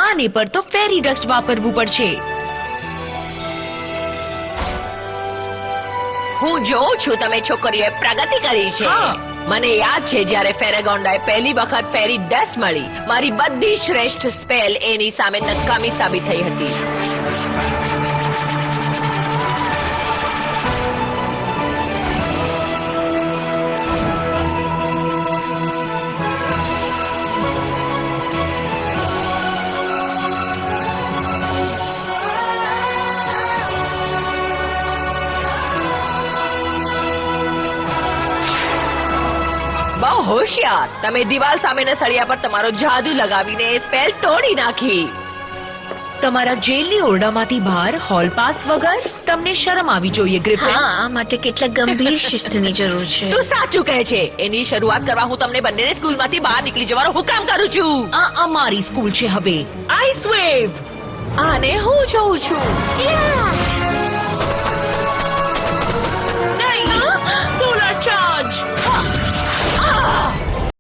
આને પર તો ફેરી ડસ્ટ વાપરવું પડશે. હું જોઉં છું તમે છોકરીઓએ પ્રગતિ કરી છે. હા. મને યાદ છે જ્યારે ફેરેગોન્ડાએ પહેલી વખત ફેરી ડસ્ટ મળી, મારી બધી શ્રેષ્ઠ સ્પેલ એની સામે નકામી સાબિત થઈ હતી. બહુ હોશિયાર. તમે દિવાલ સામેના સળિયા પર તમારો જાદુ લગાવીને એ સ્પેલ તોડી નાખી. તમારા જેલની ઓરડામાંથી બહાર હોલ પાસ વગર તમને શરમ આવી જોઈએ ગ્રિફિન. હા, આ માટે કેટલાક ગંભીર શિસ્તની જરૂર છે. તું સાચું કહે છે. એની શરૂઆત કરવા હું તમને બંનેને સ્કૂલમાંથી બહાર નીકળી જવાનો હુકમ કરું છું. આ અમારી સ્કૂલ છે હવે. Ice wave. આને હું જોઉં છું.